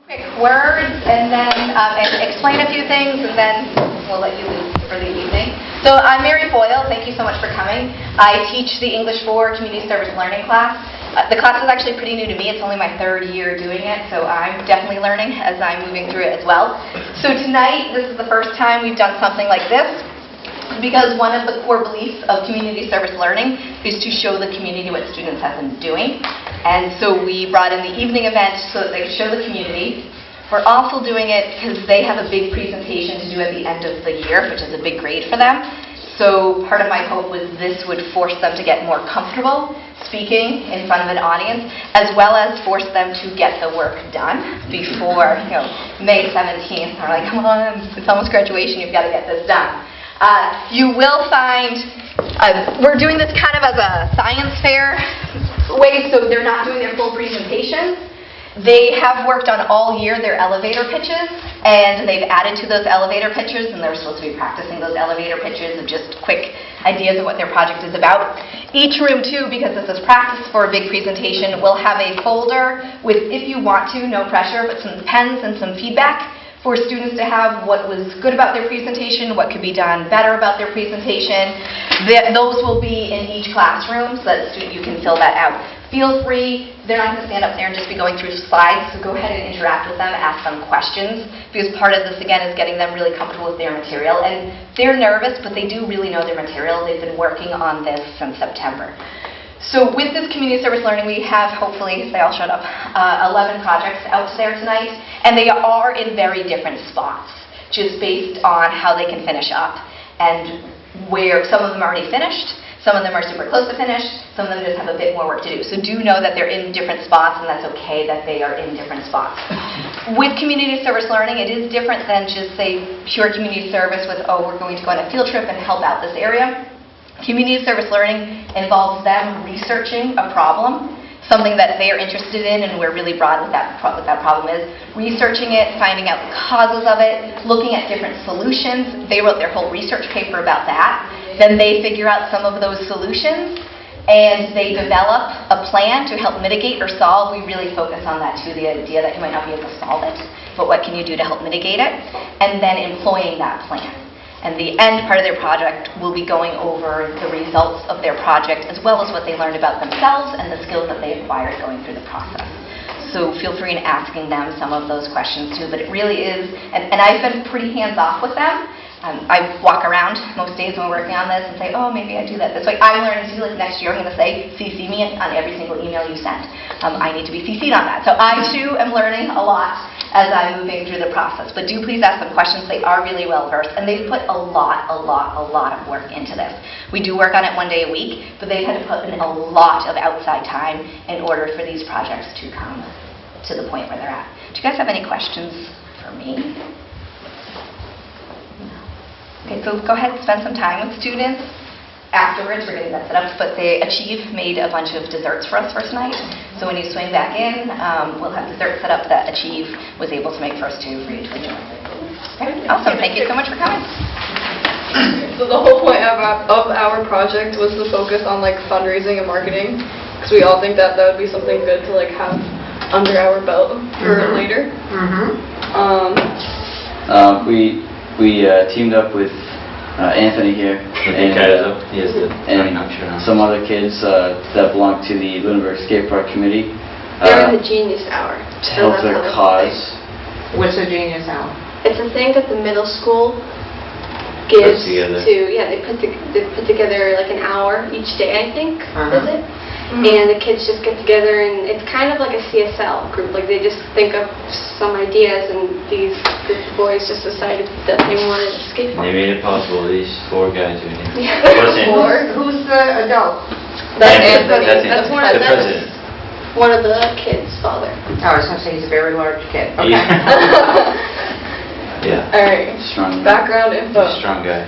Quick words, and then explain a few things, and then we'll let you leave for the evening. So I'm Mary Boyle. Thank you so much for coming. I teach the English 4 Community Service Learning class. The class is actually pretty new to me. It's only my 3rd year doing it, so I'm definitely learning as I'm moving through it as well. So tonight, this is the first time we've done something like this, because one of the core beliefs of community service learning is to show the community what students have been doing. And so we brought in the evening event so that they could show the community. We're also doing it because they have a big presentation to do at the end of the year, which is a big grade for them. So part of my hope was this would force them to get more comfortable speaking in front of an audience, as well as force them to get the work done before May 17th. They're like, come on, it's almost graduation, you've got to get this done. You will find, we're doing this kind of as a science fair way, so they're not doing their full presentation. They have worked on all year their elevator pitches, and they've added to those elevator pitches, and they're supposed to be practicing those elevator pitches of just quick ideas of what their project is about. Each room, too, because this is practice for a big presentation, will have a folder with, if you want to, no pressure, but some pens and some feedback for students to have what was good about their presentation, what could be done better about their presentation. Those will be in each classroom so that you can fill that out. Feel free, they're not going to stand up there and just be going through slides, so go ahead and interact with them, ask them questions, because part of this, again, is getting them really comfortable with their material. And they're nervous, but they do really know their material. They've been working on this since September. So with this community service learning, we have, hopefully, they all showed up, 11 projects out there tonight, and they are in very different spots, just based on how they can finish up, and where some of them are already finished, some of them are super close to finished, some of them just have a bit more work to do. So do know that they're in different spots, and that's okay that they are in different spots. With community service learning, it is different than just, say, pure community service with, oh, we're going to go on a field trip and help out this area. Community service learning involves them researching a problem, something that they are interested in, and we're really broad with what that problem is. Researching it, finding out the causes of it, looking at different solutions. They wrote their whole research paper about that. Then they figure out some of those solutions, and they develop a plan to help mitigate or solve. We really focus on that too, the idea that you might not be able to solve it, but what can you do to help mitigate it? And then employing that plan. And the end part of their project will be going over the results of their project, as well as what they learned about themselves and the skills that they acquired going through the process. So feel free in asking them some of those questions too, but it really is, and I've been pretty hands-off with them. I walk around most days when we're working on this and say, oh, maybe I do that this way. I'm learning to do, like, next year I'm going to say, CC me on every single email you send. I need to be CC'd on that. So I, too, am learning a lot as I'm moving through the process. But do please ask them questions. They are really well-versed, and they've put a lot of work into this. We do work on it 1 day a week, but they've had to put in a lot of outside time in order for these projects to come to the point where they're at. Do you guys have any questions for me? Okay, so go ahead and spend some time with students. Afterwards, we're getting that set up, but Achieve made a bunch of desserts for us for tonight. So when you swing back in, we'll have desserts set up that Achieve was able to make for us too, for you to enjoy. Okay, awesome. Thank you so much for coming. So the whole point of our project was to focus on fundraising and marketing, because we all think that would be something good to have under our belt for later. We teamed up with Anthony here and some other kids that belong to the Lunenburg Skate Park Committee. They're in the Genius Hour. To help their cause. What's the Genius Hour? It's a thing that the middle school gives to, they put together an hour each day, I think, is it? And the kids just get together, and it's kind of like a CSL group. They just think of some ideas, and these group of boys just decided that they wanted a skate park. They made it possible. These 4 guys are here. Yeah. Who's the adult? That's Anthony. That's the president. One of the kids' father. Oh, I was going to say he's a very large kid. Okay. Yeah. All right. Strong. Background info. Strong guy.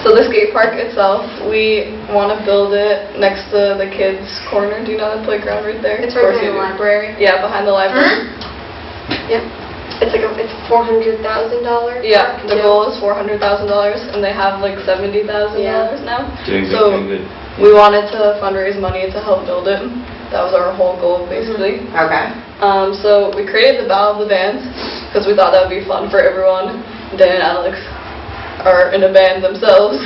So the skate park itself, we want to build it next to the kids' corner. Do you know the playground right there? It's right behind the library. Yeah, behind the library. Yep. It's it's $400,000. Yeah, the goal is $400,000, and they have $70,000 now. Doing good. We wanted to fundraise money to help build it. That was our whole goal, basically. Okay. So we created the Battle of the Bands because we thought that would be fun for everyone. Dan and Alex are in a band themselves,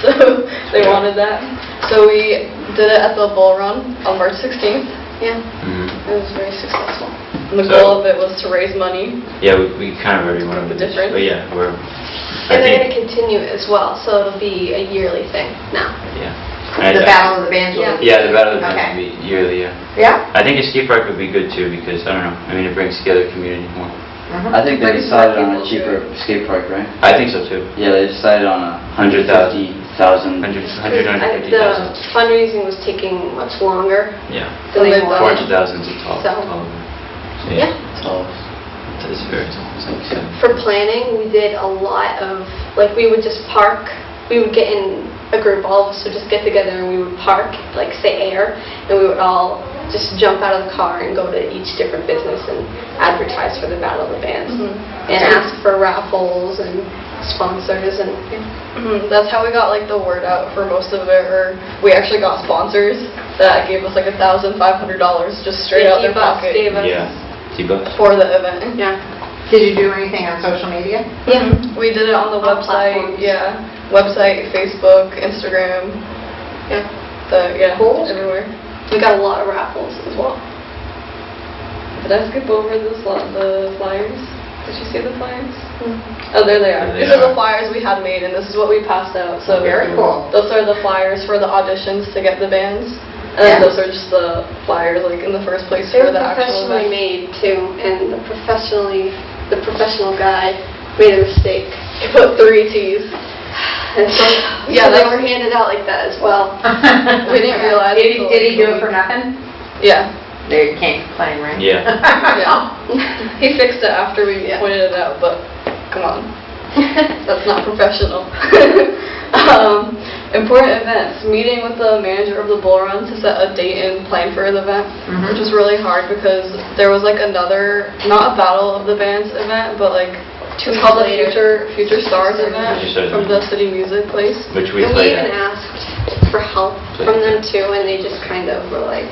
so they wanted that. So we did it at the Bull Run on March 16th. Yeah, it was very successful. And the goal of it was to raise money. Yeah, we kind of already went over this. Different. But yeah, And they're going to continue it as well, so it'll be a yearly thing now. Yeah. The Battle of the Bands will be... Yeah, the Battle of the Bands Okay. would be yearly, yeah. Yeah? I think a skate park would be good too because, I don't know, I mean, it brings together community more. I think they decided on a cheaper skate park, right? I think so too. Yeah, they decided on a 100,000. 150,000. 150,000. The fundraising was taking much longer Yeah. than they wanted. 400,000 is tall. So, So, yeah. So, That is very tall. It's like 7. For planning, we did a lot of, like, we would just park, we would get in a group, all of us would just get together and we would park, like, say Air, and we would all just jump out of the car and go to each different business and advertise for the Battle of the Bands and ask for raffles and sponsors and That's how we got like the word out for most of it, or we actually got sponsors that gave us like $1,500 just straight out their T-Bucks pocket gave us. Yeah. T-Bucks. for the event. Yeah. Did you do anything on social media? Yeah. We did it on the All website, platforms. yeah. Website, Facebook, Instagram, Yeah. Cool. Everywhere. We got a lot of raffles as well. Did I skip over the flyers? Did you see the flyers? Oh, there they are. There they These are the are. flyers we had made, and this is what we passed out. So Very cool. Those are the flyers for the auditions to get the bands, and then Yeah. those are just the flyers like in the first place They for were the actual professionally event. made too, and the professional guy made a mistake. He put 3 T's. And so, Yeah, they that's- were handed out like that as well. We didn't realize Did until he do like it for nothing? Yeah. There, you can't complain, right? Yeah. Yeah. He fixed it after we pointed it out, but come on. That's not professional. Important events. Meeting with the manager of the Bull Run to set a date and plan for the event, which was really hard because there was like another, not a Battle of the Bands event, but like it's called the Future Stars event Future Stars from the City Music place. Which we And we played even at. asked for help from them too, and they just kind of were like,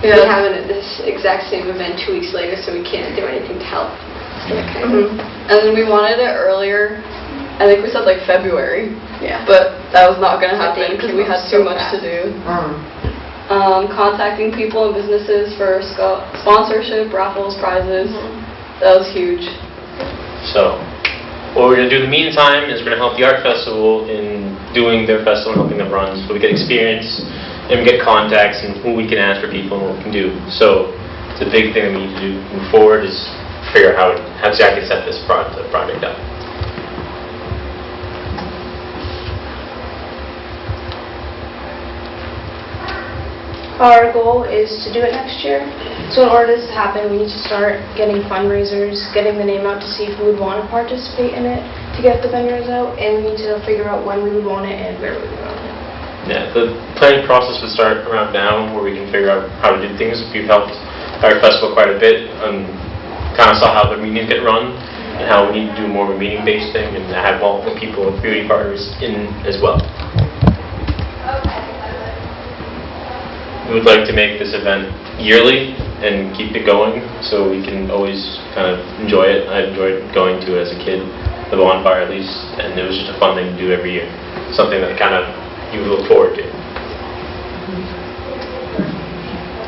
Yeah. we're having this exact same event 2 weeks later, so we can't do anything to help. So they kind of, And then we wanted it earlier. I think we said like February, yeah. but that was not going to The happen date because came we up had so too much to fast. do. Mm. Contacting people and businesses for sponsorship, raffles, prizes. That was huge. So, what we're going to do in the meantime is we're going to help the Art Festival in doing their festival and helping them run, so we get experience and we get contacts and who we can ask for people and what we can do. So, it's a big thing that we need to do move forward is figure out how to exactly set this project up. Our goal is to do it next year. So in order for this to happen, we need to start getting fundraisers, getting the name out to see if we would want to participate in it, to get the vendors out, and we need to figure out when we would want it and where we would want it. Yeah, the planning process would start around now where we can figure out how to do things. We've helped Art Festival quite a bit and kind of saw how their meetings get run and how we need to do more of a meeting-based thing and have multiple people with community partners in as well. We would like to make this event yearly and keep it going so we can always kind of enjoy it. I enjoyed going to it as a kid, the bonfire at least, and it was just a fun thing to do every year. Something that kind of you look forward to.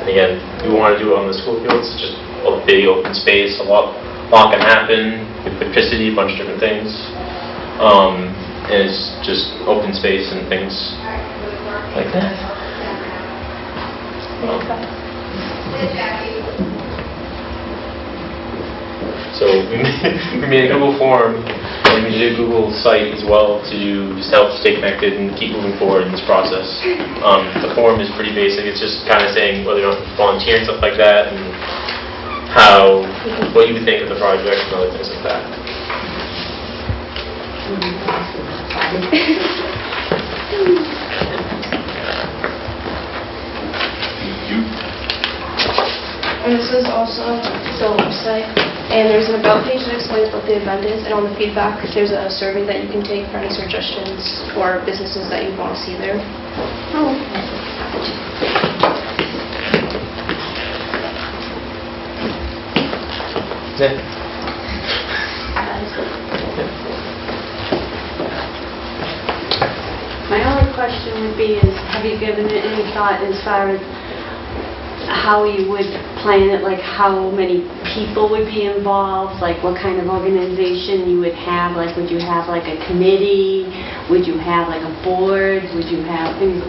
And again, we want to do it on the school fields, just a big open space, a lot can happen, with electricity, a bunch of different things. And it's just open space and things like that. So we made a Google form and we did a Google site as well to just help stay connected and keep moving forward in this process. The form is pretty basic. It's just kind of saying whether or not you volunteer and stuff like that, and what you would think of the project and other things like that. And this is also the website. And there's an about page that explains what the event is, and on the feedback, there's a survey that you can take for any suggestions or businesses that you want to see there. Yeah. My other question would be is, have you given it any thought as far as how you would plan it, like how many people would be involved, like what kind of organization you would have, like would you have like a committee, would you have like a board, would you have things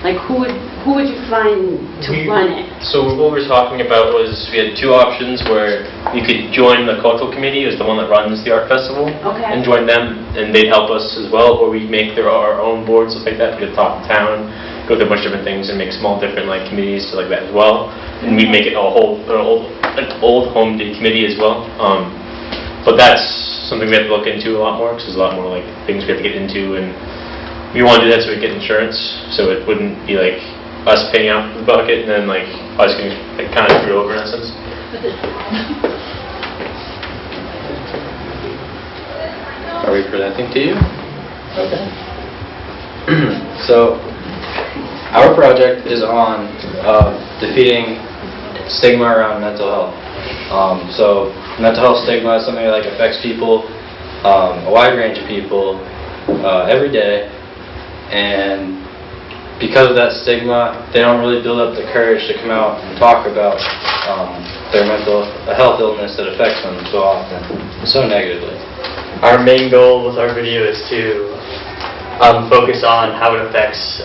like who would you find to run it? So what we were talking about was we had two options where you could join the cultural committee, is the one that runs the art festival, Okay. and join them, and they'd help us as well, or we'd make our own boards, stuff like that. We could talk to town, go through a bunch of different things, and make small different like committees like that as well. And we'd make it an old home day committee as well. But that's something we have to look into a lot more, because there's a lot more like things we have to get into, and we want to do that so we get insurance, so it wouldn't be like us paying out the bucket and then like us getting like, kind of screwed over in essence. Are we presenting to you? Okay. So, our project is on defeating stigma around mental health. So, mental health stigma is something that like affects people, a wide range of people, every day. And because of that stigma, they don't really build up the courage to come out and talk about their mental health illness that affects them so often, so negatively. Our main goal with our video is to focus on how it affects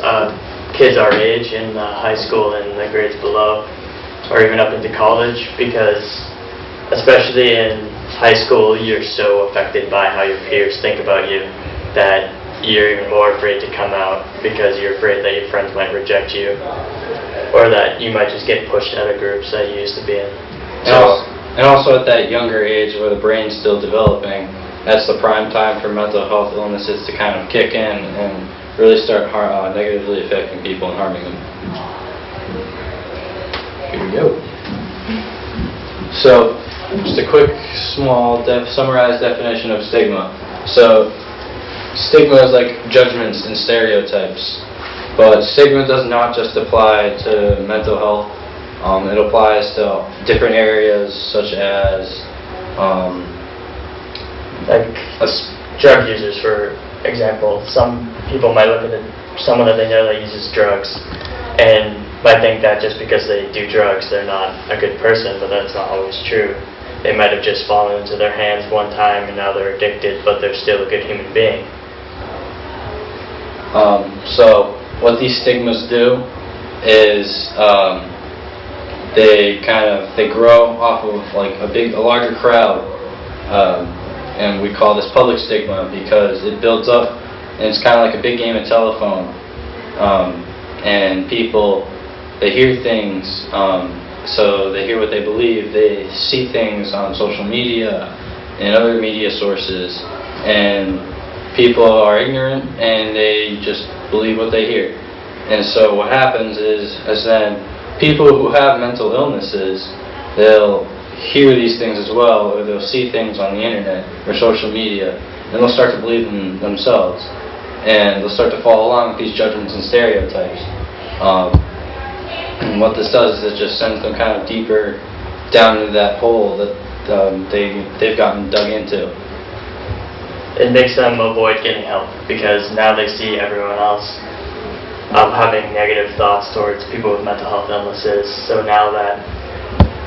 kids our age in high school and the grades below, or even up into college, because especially in high school, you're so affected by how your peers think about you that you're even more afraid to come out because you're afraid that your friends might reject you, or that you might just get pushed out of groups that you used to be in. And also at that younger age where the brain's still developing, that's the prime time for mental health illnesses to kind of kick in and really start negatively affecting people and harming them. Here we go. So, just a quick, small, summarized definition of stigma. So, stigma is like judgments and stereotypes, but stigma does not just apply to mental health. It applies to different areas such as like drug users, for example. Some people might look at someone that they know that uses drugs and might think that just because they do drugs they're not a good person, but that's not always true. They might have just fallen into their hands one time and now they're addicted, but they're still a good human being. So what these stigmas do is they grow off of like a larger crowd, and we call this public stigma because it builds up, and it's kind of like a big game of telephone. And people, they hear things, so they hear what they believe. They see things on social media and other media sources, and people are ignorant and they just believe what they hear. And so what happens is then people who have mental illnesses, they'll hear these things as well, or they'll see things on the internet or social media, and they'll start to believe them themselves. And they'll start to follow along with these judgments and stereotypes. And what this does is it just sends them kind of deeper down into that hole that they've gotten dug into. It makes them avoid getting help because now they see everyone else having negative thoughts towards people with mental health illnesses. So now that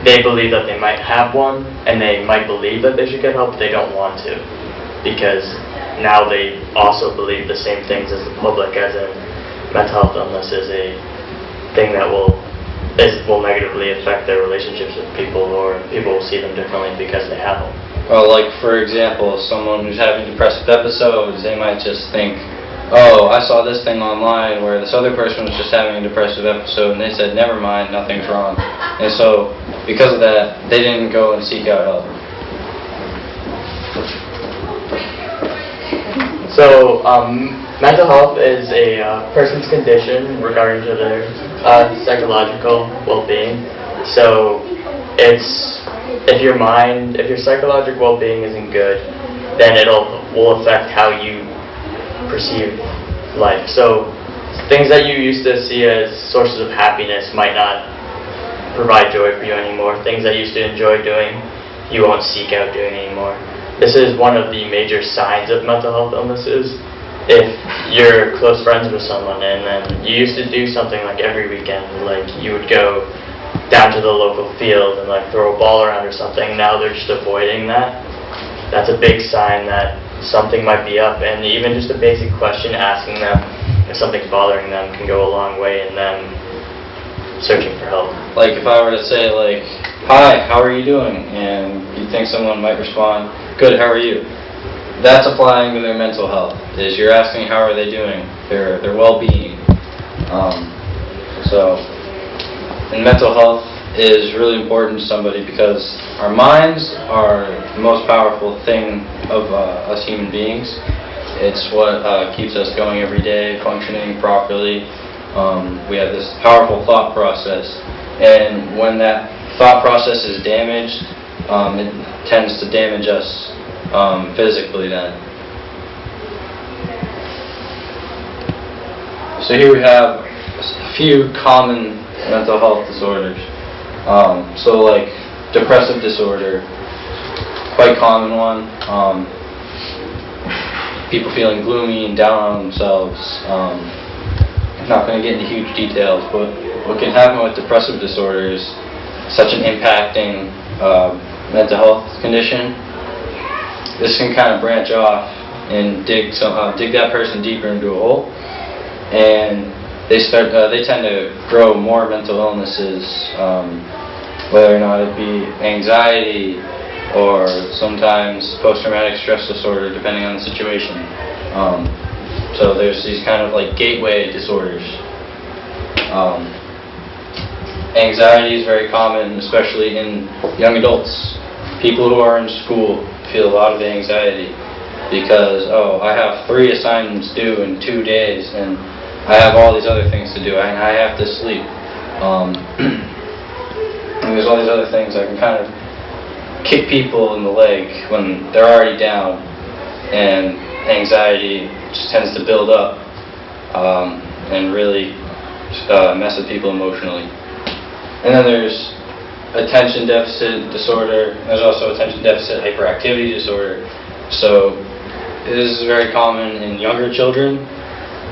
they believe that they might have one and they might believe that they should get help, they don't want to, because now they also believe the same things as the public, as in mental health illness is a thing that will negatively affect their relationships with people, or people will see them differently because they have them. Well, like for example, someone who's having depressive episodes, they might just think, oh, I saw this thing online where this other person was just having a depressive episode and they said, never mind, nothing's wrong. And so, because of that, they didn't go and seek out help. So, mental health is a person's condition regarding to their psychological well-being. So, if your psychological well-being isn't good, then will affect how you perceive life. So things that you used to see as sources of happiness might not provide joy for you anymore. Things that you used to enjoy doing you won't seek out doing anymore. This is one of the major signs of mental health illnesses. If you're close friends with someone and then you used to do something like every weekend, like you would go down to the local field and like throw a ball around or something, now they're just avoiding that. That's a big sign that something might be up, and even just a basic question asking them if something's bothering them can go a long way in them searching for help. Like if I were to say like, "Hi, how are you doing?" and you think someone might respond, "Good, how are you?" That's applying to their mental health. Is you're asking how are they doing, their well-being. And mental health is really important to somebody because our minds are the most powerful thing of us human beings. It's what keeps us going every day, functioning properly. We have this powerful thought process, and when that thought process is damaged, it tends to damage us physically then. So here we have a few common mental health disorders. So like depressive disorder, quite common one. People feeling gloomy and down on themselves. I'm not going to get into huge details, but what can happen with depressive disorder is such an impacting mental health condition. This can kind of branch off and dig that person deeper into a hole, and they tend to grow more mental illnesses, whether or not it be anxiety or sometimes post-traumatic stress disorder, depending on the situation. So there's these kind of like gateway disorders. Anxiety is very common, especially in young adults. People who are in school feel a lot of anxiety because, oh, I have 3 assignments due in 2 days and I have all these other things to do and I have to sleep. And there's all these other things that can kind of kick people in the leg when they're already down, and anxiety just tends to build up and really mess with people emotionally. And then there's attention deficit disorder. There's also attention deficit hyperactivity disorder. So this is very common in younger children.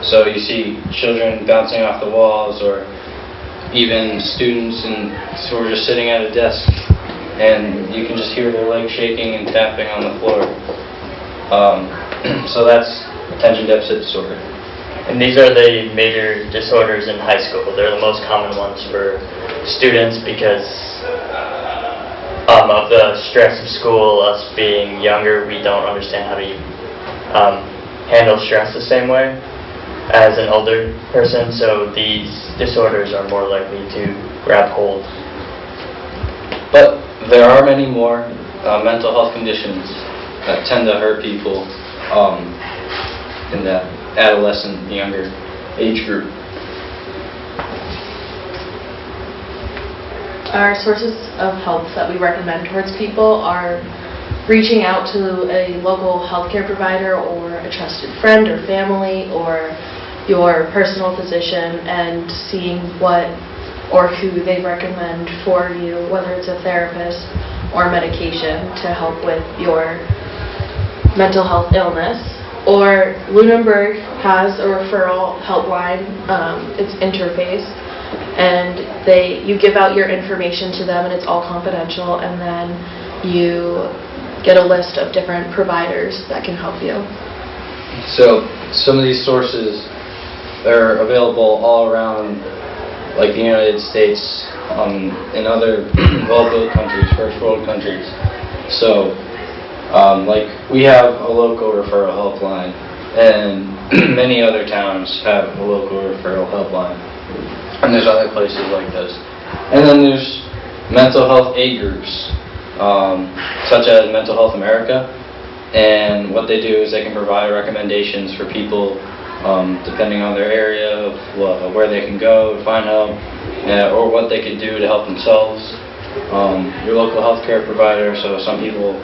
So you see children bouncing off the walls, or even students who are just sitting at a desk and you can just hear their legs shaking and tapping on the floor. So that's attention deficit disorder. And these are the major disorders in high school. They're the most common ones for students because of the stress of school. Us being younger, we don't understand how to handle stress the same way as an older person, so these disorders are more likely to grab hold. But there are many more mental health conditions that tend to hurt people in that adolescent, younger age group. Our sources of help that we recommend towards people are reaching out to a local healthcare provider or a trusted friend or family or your personal physician and seeing what or who they recommend for you, whether it's a therapist or medication to help with your mental health illness. Or Lunenburg has a referral helpline, it's Interface, and you give out your information to them and it's all confidential, and then you get a list of different providers that can help you. So some of these sources are available all around, like the United States, and other well-built countries, first world countries. So, like we have a local referral helpline, and many other towns have a local referral helpline, and there's other places like this. And then there's mental health aid groups, such as Mental Health America, and what they do is they can provide recommendations for people depending on their area of where they can go to find help, or what they could do to help themselves. Your local healthcare provider, so some people,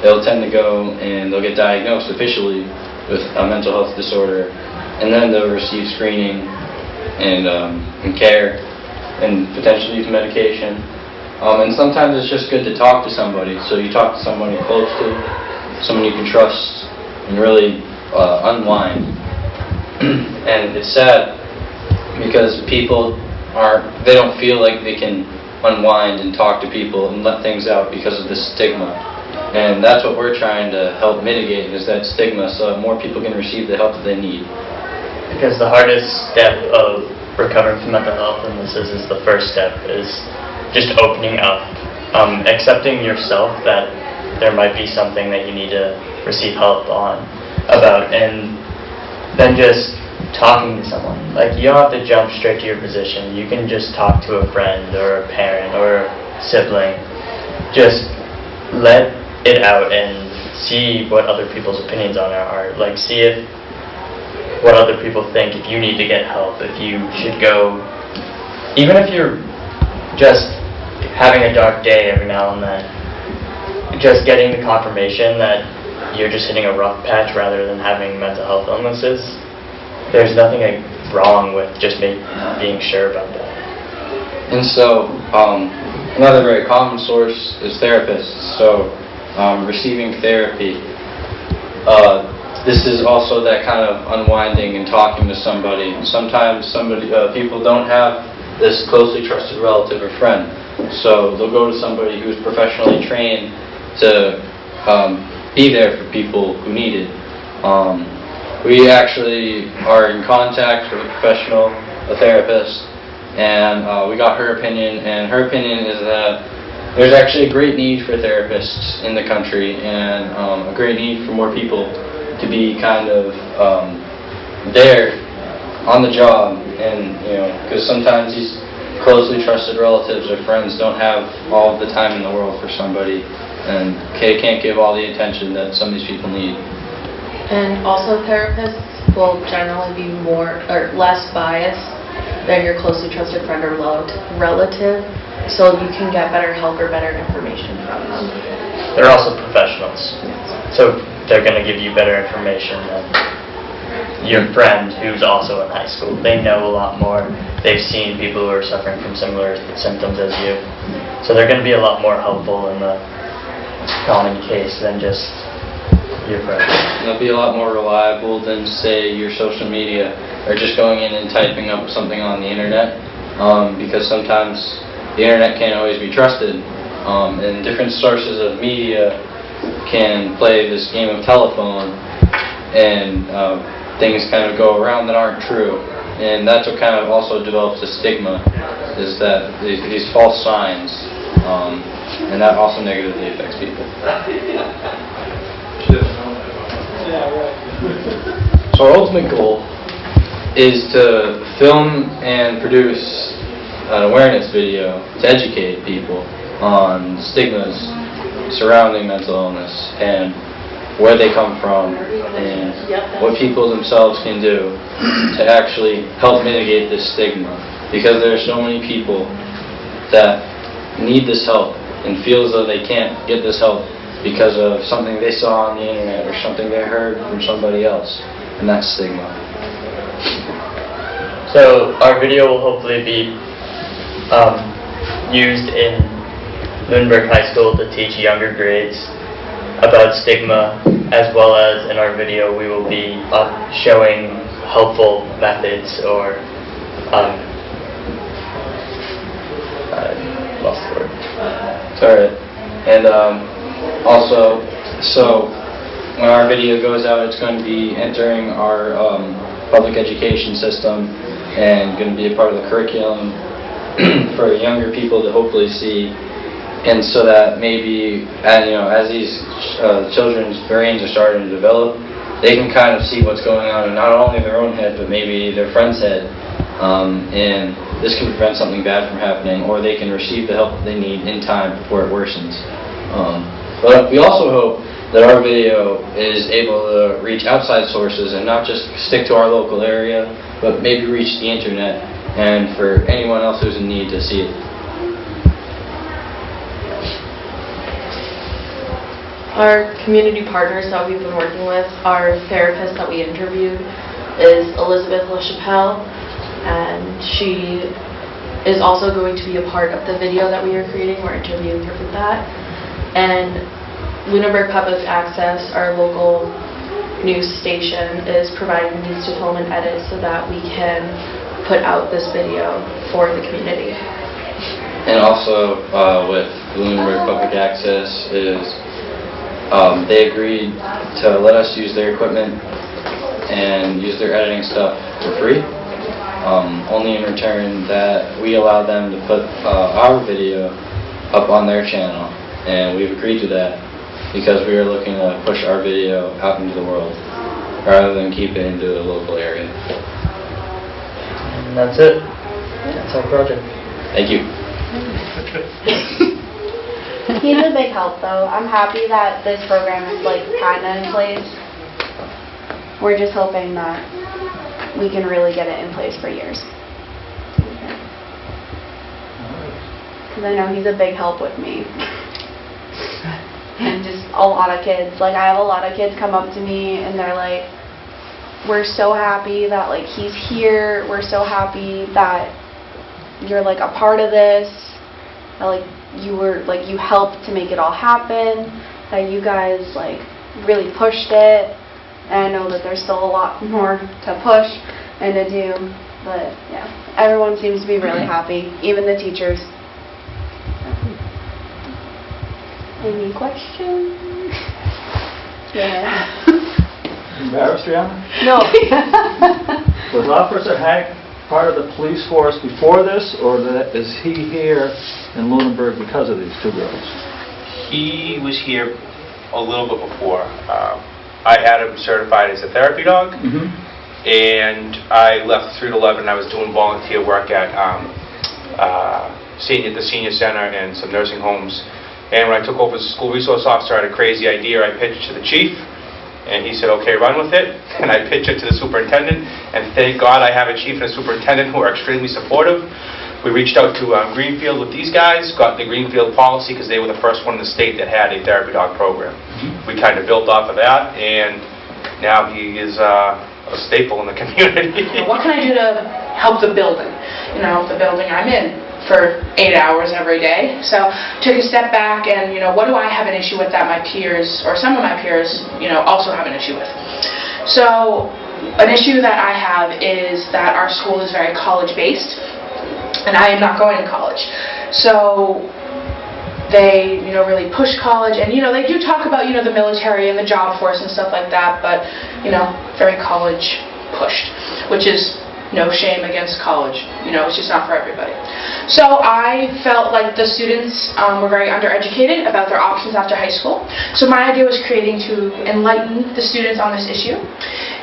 they'll tend to go and they'll get diagnosed officially with a mental health disorder, and then they'll receive screening and care and potentially use medication. And sometimes it's just good to talk to somebody. So you talk to someone you're close to, someone you can trust, and really unwind. And it's sad because people they don't feel like they can unwind and talk to people and let things out because of this stigma. And that's what we're trying to help mitigate, is that stigma, so that more people can receive the help that they need. Because the hardest step of recovering from mental health illnesses is the first step, is just opening up, accepting yourself that there might be something that you need to receive help about, and then just talking to someone. Like, you don't have to jump straight to your position. You can just talk to a friend or a parent or a sibling. Just let it out and see what other people's opinions on it are. Like, see what other people think, if you need to get help, if you should go, even if you're just having a dark day every now and then, just getting the confirmation that you're just hitting a rough patch rather than having mental health illnesses. There's nothing wrong with just being sure about that. And so, another very common source is therapists. So, receiving therapy. This is also that kind of unwinding and talking to somebody. Sometimes people don't have this closely trusted relative or friend, so they'll go to somebody who's professionally trained to be there for people who need it. We actually are in contact with a therapist, and we got her opinion, and her opinion is that there's actually a great need for therapists in the country, and a great need for more people to be kind of there on the job, and because sometimes these closely trusted relatives or friends don't have all of the time in the world for somebody, and can't give all the attention that some of these people need. And also, therapists will generally be less biased than your closely trusted friend or relative, so you can get better help or better information from them. They're also professionals, so they're going to give you better information than your friend who's also in high school. They know a lot more. They've seen people who are suffering from similar symptoms as you, so they're going to be a lot more helpful in the common case than just your friend. They'll be a lot more reliable than, say, your social media, or just going in and typing up something on the internet, because sometimes the internet can't always be trusted, and different sources of media can play this game of telephone, and things kind of go around that aren't true, and that's what kind of also develops a stigma, is that these false signs, and that also negatively affects people. So our ultimate goal is to film and produce an awareness video to educate people on stigmas surrounding mental illness and where they come from and what people themselves can do to actually help mitigate this stigma, because there are so many people that need this help and feel as though they can't get this help because of something they saw on the internet or something they heard from somebody else, and that's stigma. So our video will hopefully be used in Lunenburg High School to teach younger grades about stigma, as well as in our video we will be showing helpful methods or I lost the word. It's alright. And also, so when our video goes out, it's going to be entering our public education system and going to be a part of the curriculum for younger people to hopefully see, and so that maybe, as these children's brains are starting to develop, they can kind of see what's going on in not only their own head, but maybe their friend's head, and this can prevent something bad from happening, or they can receive the help that they need in time before it worsens. But we also hope that our video is able to reach outside sources and not just stick to our local area, but maybe reach the internet and for anyone else who's in need to see it. Our community partners that we've been working with, our therapist that we interviewed is Elizabeth LaChapelle, and she is also going to be a part of the video that we are creating. We're interviewing her for that. And Lunenburg Public Access, our local news station, is providing these to film and edit so that we can put out this video for the community. And also with Lunenburg Public Access is they agreed to let us use their equipment and use their editing stuff for free. Only in return that we allow them to put our video up on their channel, and we've agreed to that because we are looking to push our video out into the world rather than keep it into the local area. And that's it. That's our project. Thank you. He's a big help though. I'm happy that this program is like kind of in place. We're just hoping that we can really get it in place for years. Because I know he's a big help with me. And just a lot of kids. Like I have a lot of kids come up to me and they're like, we're so happy that like he's here. We're so happy that you're like a part of this. That like you helped to make it all happen. That you guys like really pushed it. And I know that there's still a lot more to push and to do, but yeah, everyone seems to be really happy, even the teachers. Any questions? Yeah. Embarrassed, Rihanna? No. Was Officer Hank part of the police force before this, or is he here in Lunenburg because of these two girls? He was here a little bit before. I had him certified as a therapy dog, and I left 3 to 11. I was doing volunteer work at the senior center and some nursing homes. And when I took over as a school resource officer, I had a crazy idea. I pitched to the chief, and he said, "Okay, run with it." And I pitched it to the superintendent, and thank God I have a chief and a superintendent who are extremely supportive. We reached out to Greenfield with these guys, got the Greenfield policy because they were the first one in the state that had a therapy dog program. We kind of built off of that, and now he is a staple in the community. What can I do to help the building? You know, the building I'm in for 8 hours every day. So took a step back and, you know, what do I have an issue with that my peers, or some of my peers, you know, also have an issue with? So an issue that I have is that our school is very college-based. And I am not going to college. So they, you know, really push college, and, you know, they do talk about, you know, the military and the job force and stuff like that, but, you know, very college pushed, which is no shame against college. You know, it's just not for everybody. So I felt like the students were very undereducated about their options after high school. So my idea was creating to enlighten the students on this issue.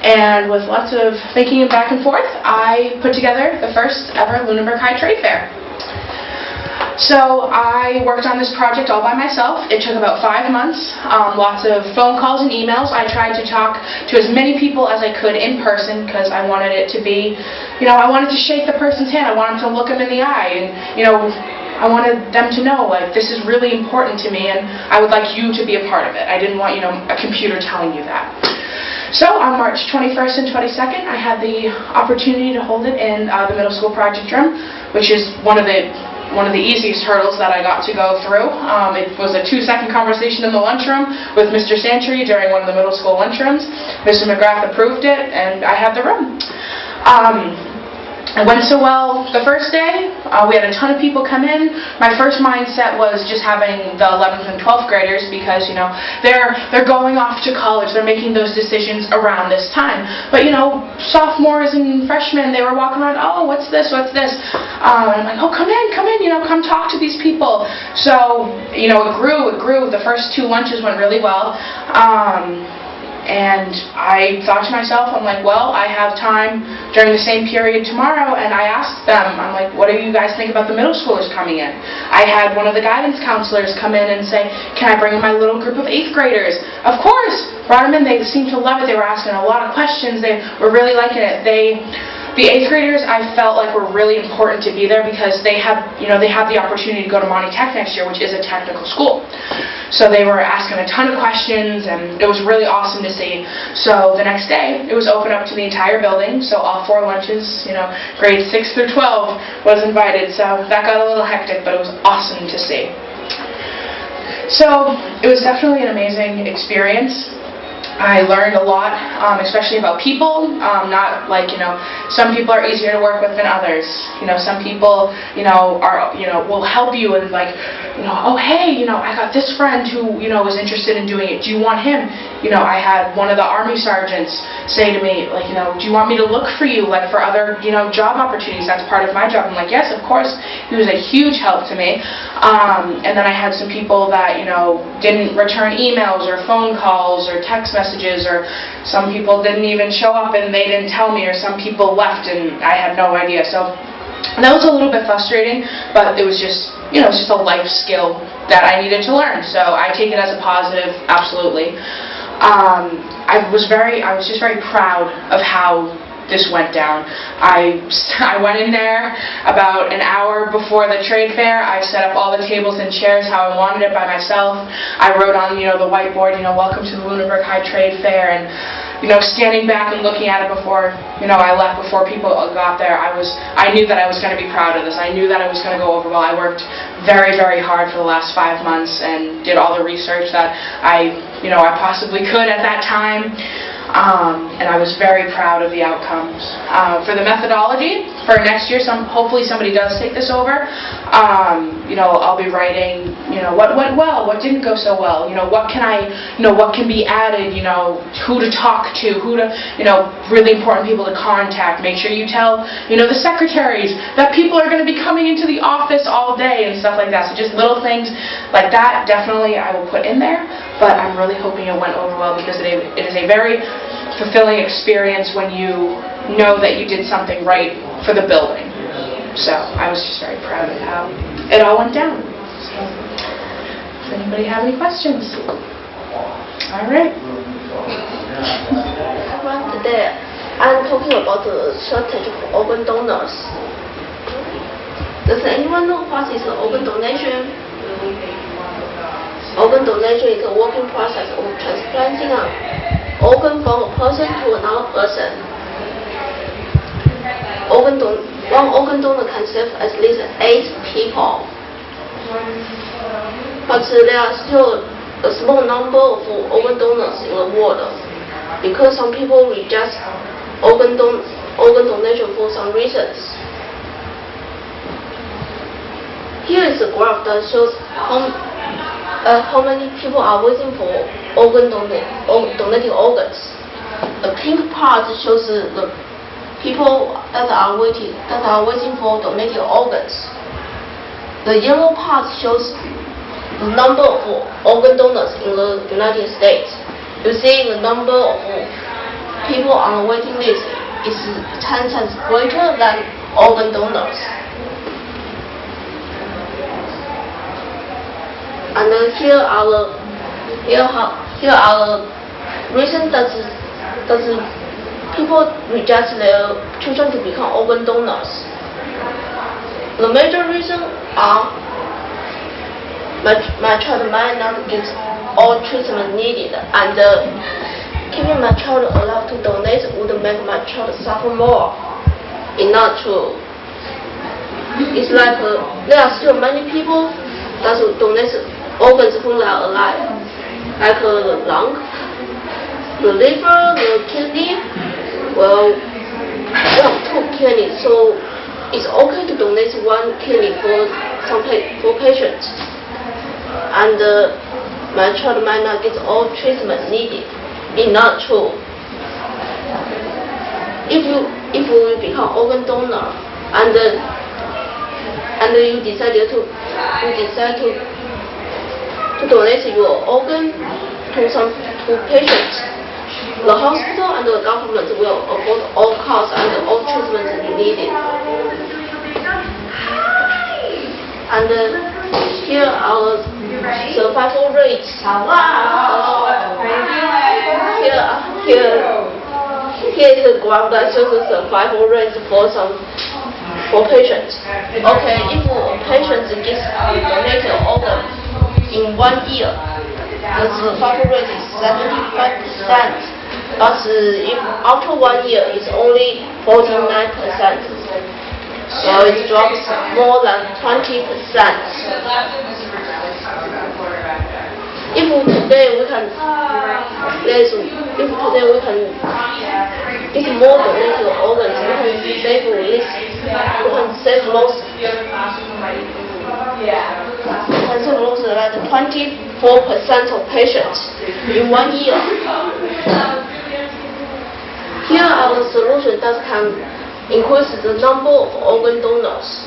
And with lots of thinking and back and forth, I put together the first ever Lunenburg High Trade Fair. So I worked on this project all by myself. It took about 5 months, lots of phone calls and emails. I tried to talk to as many people as I could in person because I wanted it to be, you know, I wanted to shake the person's hand. I wanted to look them in the eye, and, you know, I wanted them to know, like, this is really important to me, and I would like you to be a part of it. I didn't want, you know, a computer telling you that. So on March 21st and 22nd, I had the opportunity to hold it in the middle school project room, which is one of the easiest hurdles that I got to go through. It was a 2-second conversation in the lunchroom with Mr. Santry during one of the middle school lunchrooms. Mr. McGrath approved it, and I had the room. It went so well the first day. We had a ton of people come in. My first mindset was just having the 11th and 12th graders because, you know, they're going off to college. They're making those decisions around this time. But, you know, sophomores and freshmen, they were walking around, oh, what's this, what's this? And I'm like, oh, come in, you know, come talk to these people. So, you know, it grew. The first 2 lunches went really well. And I thought to myself, I'm like, well, I have time during the same period tomorrow, and I asked them, I'm like, what do you guys think about the middle schoolers coming in? I had one of the guidance counselors come in and say, can I bring in my little group of 8th graders? Of course! Brought them in, they seemed to love it, they were asking a lot of questions, they were really liking it. The 8th graders, I felt like were really important to be there because they have the opportunity to go to Monty Tech next year, which is a technical school. So they were asking a ton of questions, and it was really awesome to see. So the next day, it was open up to the entire building, so all 4 lunches, grades 6 through 12 was invited. So that got a little hectic, but it was awesome to see. So it was definitely an amazing experience. I learned a lot, especially about people. Not like, some people are easier to work with than others. Some people, will help you and like, oh hey, I got this friend who, was interested in doing it. Do you want him? I had one of the Army sergeants say to me, like, do you want me to look for you, like for other, job opportunities? That's part of my job. I'm like, yes, of course. He was a huge help to me. And then I had some people that, didn't return emails or phone calls or text messages, or some people didn't even show up and they didn't tell me, or some people left and I had no idea. So that was a little bit frustrating, but it was just, it's just a life skill that I needed to learn. So I take it as a positive, absolutely. I was just very proud of how this went down. I went in there about an hour before the trade fair. I set up all the tables and chairs how I wanted it by myself. I wrote on, the whiteboard, welcome to the Lunenburg High Trade Fair, and, standing back and looking at it before, I left, before people got there, I knew that I was going to be proud of this. I knew that it was going to go over well. I worked very, very hard for the last 5 months and did all the research that I possibly could at that time. And I was very proud of the outcomes. For the methodology, for next year, hopefully somebody does take this over. I'll be writing, what went well, what didn't go so well, what can be added, who to talk to, really important people to contact. Make sure you tell, the secretaries that people are going to be coming into the office all day and stuff like that. So just little things like that, definitely I will put in there. But I'm really hoping it went over well, because it is a very fulfilling experience when you know that you did something right for the building. So I was just very proud of how it all went down. Does anybody have any questions? All right. Today, I'm talking about the shortage of organ donors. Does anyone know what is organ donation? Organ donation is a working process of transplanting an organ from a person to another person. One organ donor can serve at least 8 people. But there are still a small number of organ donors in the world, because some people reject organ donation for some reasons. Here is a graph that shows how many people are waiting for donating organs. The pink part shows the people that are waiting for donating organs. The yellow part shows the number of organ donors in the United States. You see, the number of people on the waiting list is 10 times greater than organ donors. And here are the reasons that people reject their children to become organ donors. The major reasons are my child might not get all treatment needed, and keeping my child allowed to donate would make my child suffer more. It's not true. It's like there are still many people that donate organs when they are alive, like the lung, the liver, the kidney. Well, we have 2 kidneys, so it's okay to donate 1 kidney for patients. And my child might not get all treatment needed. It's not true. If you become organ donor and you decide to donate your organ to patients, the hospital and the government will afford all costs and all treatment needed. And here are the survival rates. Here is a graph that shows the survival rate for patients. Okay, if a patient gets donated organ in 1 year, the survival rate is 75%. But if after 1 year, it's only 49%. So it drops more than 20%. If today we can get more donated organs, we can save most like 24% of patients in 1 year. Here our solution that can increase the number of organ donors.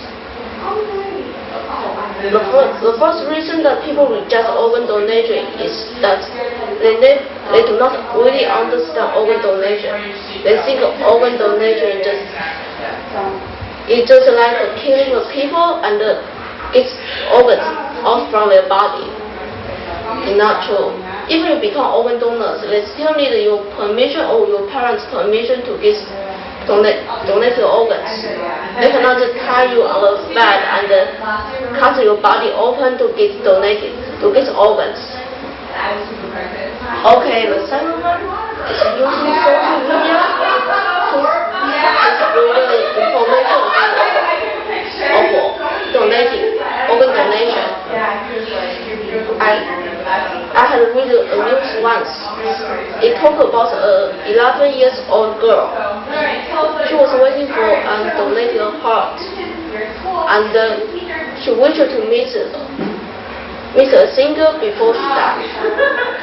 The first reason that people reject organ donation is that they do not really understand organ donation. They think organ donation is just like killing the people and get organs out from their body. It's not true. If you become organ donors, they still need your permission or your parents' permission to get donated organs. They cannot just tie you on the bed and cut your body open to get donated, to get organs. Okay, the second one is using social media to spread the information of donating, organ donation. I had read a news once. It talked about an 11-year-old girl. She was waiting for a donated heart, and she waited to meet a singer before she died.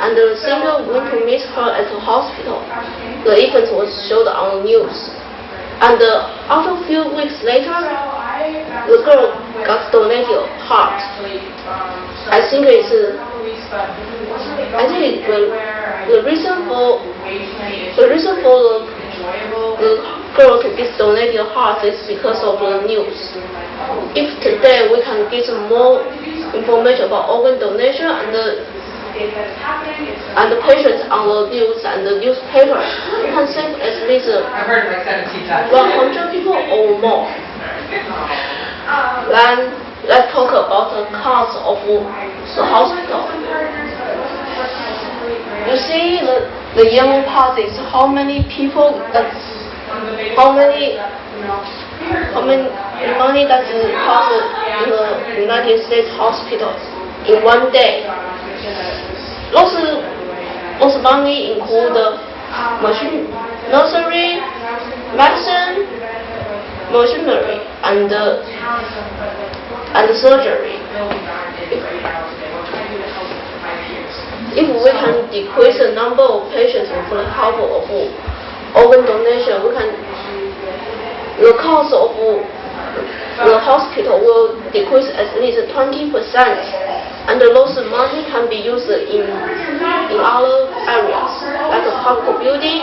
And the singer went to meet her at the hospital. The event was showed on the news. And after a few weeks later, the girl got donated heart. I think the reason for the girl to get donated heart is because of the news. If today we can get more information about organ donation and the patients on the news and the newspaper, we can save at least 100 people or more. Then let's talk about the cost of the hospital. You see, the yellow part is how many people how many money that cost in the United States hospitals in 1 day. Those money include nursery, medicine, machinery, and surgery. If we can decrease the number of patients with the help of organ donation, the cost of the hospital will decrease at least 20%, and those money can be used in other areas, like a public building,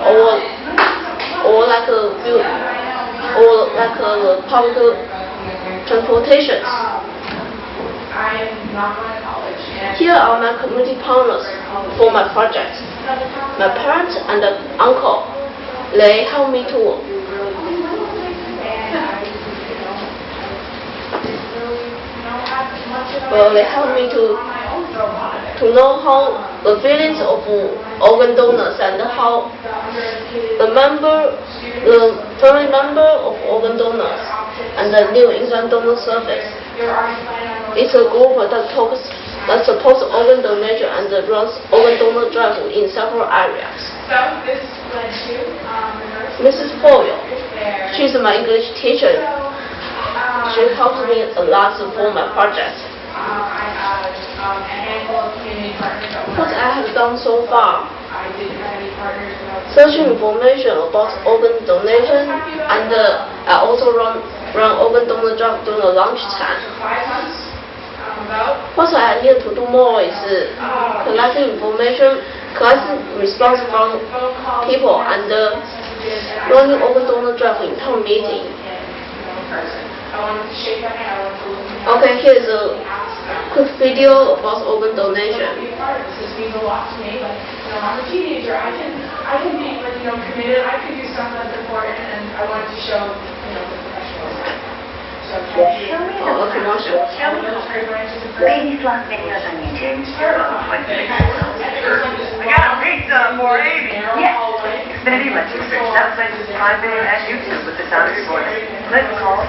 or like a public transportation. Here are my community partners for my project. My parents and uncle, they help me to know how the feelings of organ donors and how the family member of organ donors and the New England Donor Service. It's a group that supports organ donation and runs organ donor drive in several areas. Mrs. Foyle, she's my English teacher. She helps me a lot for my project. What I have done so far, searching information about organ donation, and I also run organ donor drive during the lunchtime. What I need to do more is collecting information, collecting response from people, and running organ donor drive in town meeting. Okay, here's a quick video about organ donation. I can be like, committed. I could do stuff that's important, and I wanted to show, the professional side. So Ladies love videos on YouTube. I got a pizza for Amy. Yes. Xfinity lets you search websites, Prime Video, and YouTube with the sound of your voice. Click, call,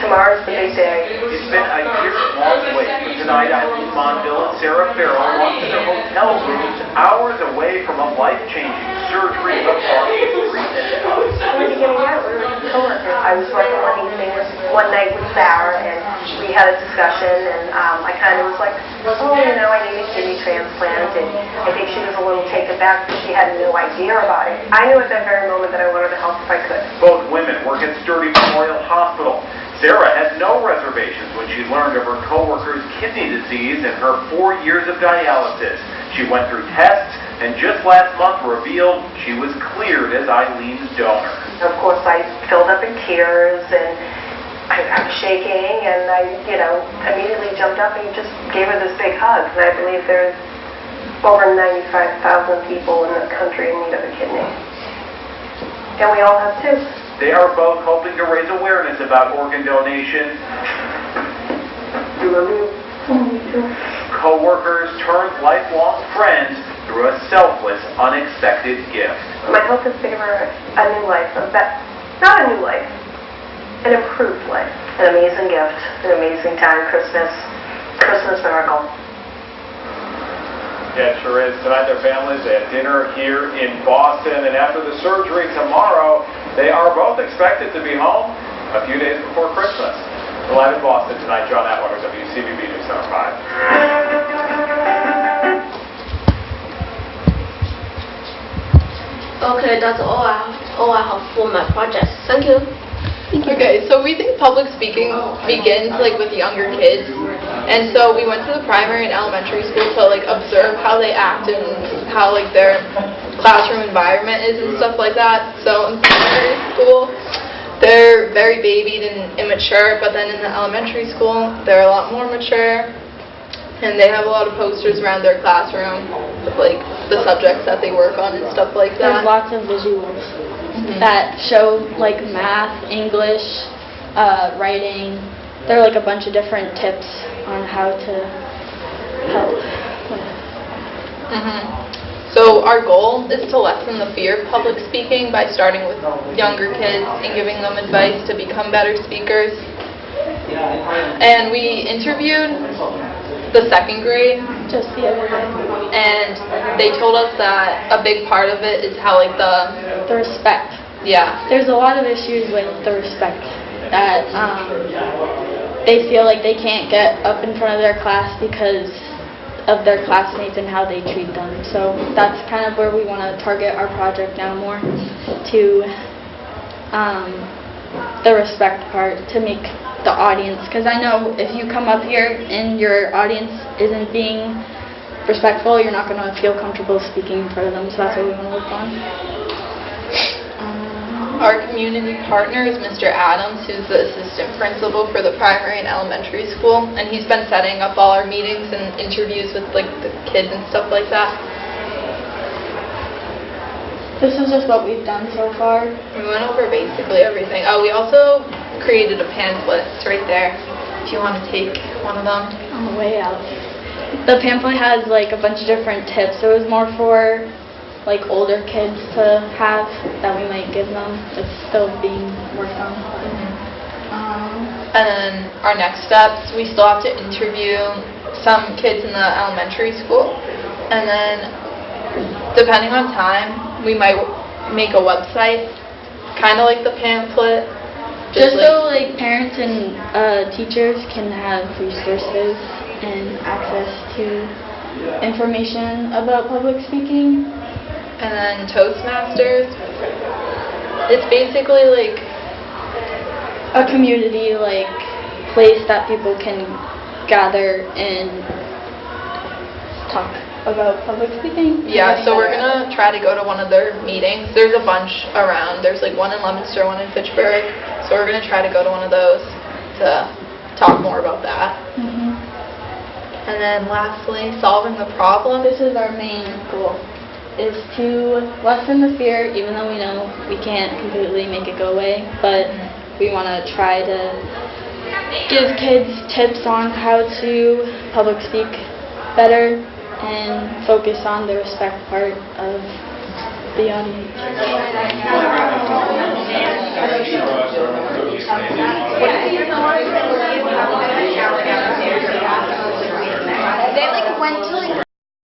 Tomorrow's the big day. It's been a year-long wait, but tonight Eileen Monville and Sarah Farrell walked to their hotel rooms hours away from a life-changing surgery across the street. When we getting out, we were coworkers. I was working on these things one night with Sarah, and we had a discussion, and I kind of was like, oh, I need a kidney transplant, and I think she was a little taken back because she had no idea about it. I knew at that very moment that I wanted to help if I could. Both women work at Sturdy Memorial Hospital. Sarah had no reservations when she learned of her coworker's kidney disease and her 4 years of dialysis. She went through tests, and just last month revealed she was cleared as Eileen's donor. Of course, I filled up in tears, and I was shaking, and I, immediately jumped up and just gave her this big hug. And I believe there's over 95,000 people in this country in need of a kidney. And we all have two. They are both hoping to raise awareness about organ donation. Co-workers turned lifelong friends through a selfless, unexpected gift. My hope is to give her a new life, not a new life, an improved life. An amazing gift, an amazing time, Christmas miracle. Yeah, it sure is. Tonight their families had dinner here in Boston, and after the surgery tomorrow, they are both expected to be home a few days before Christmas. Live in Boston tonight, John Atwater, WCBB News Center 5. Okay, that's all I have for my project. Thank you. Okay, so we think public speaking begins with younger kids, and so we went to the primary and elementary school to observe how they act and how their classroom environment is and stuff like that. So in primary school, they're very babied and immature, but then in the elementary school, they're a lot more mature, and they have a lot of posters around their classroom with the subjects that they work on and stuff like that. There's lots of visuals that show math, English, writing. There are a bunch of different tips on how to help with. So our goal is to lessen the fear of public speaking by starting with younger kids and giving them advice to become better speakers. And we interviewed the second grade just the other day, and they told us that a big part of it is how the respect. Yeah. There's a lot of issues with the respect that they feel they can't get up in front of their class because of their classmates and how they treat them. So that's kind of where we want to target our project now more, to the respect part, to make the audience, because I know if you come up here and your audience isn't being respectful, you're not going to feel comfortable speaking in front of them, so that's what we want to work on. Our community partner is Mr. Adams, who's the assistant principal for the primary and elementary school, and he's been setting up all our meetings and interviews with the kids and stuff like that. This is just what we've done so far. We went over basically everything. Oh, we also created a pamphlet. It's right there if you want to take one of them. On the way out. The pamphlet has a bunch of different tips. It was more for older kids to have that we might give them. It's still being worked on. And then our next steps, we still have to interview some kids in the elementary school, and then depending on time, we might make a website, kind of like the pamphlet. Just so parents and teachers can have resources and access to information about public speaking. And then Toastmasters, it's basically a community place that people can gather and talk about public speaking. Yeah, so we're going to try to go to one of their meetings. There's a bunch around. There's one in Leominster, one in Fitchburg. So we're going to try to go to one of those to talk more about that. And then lastly, solving the problem. This is our main goal. is to lessen the fear, even though we know we can't completely make it go away, but we want to try to give kids tips on how to public speak better and focus on the respect part of the audience. They went to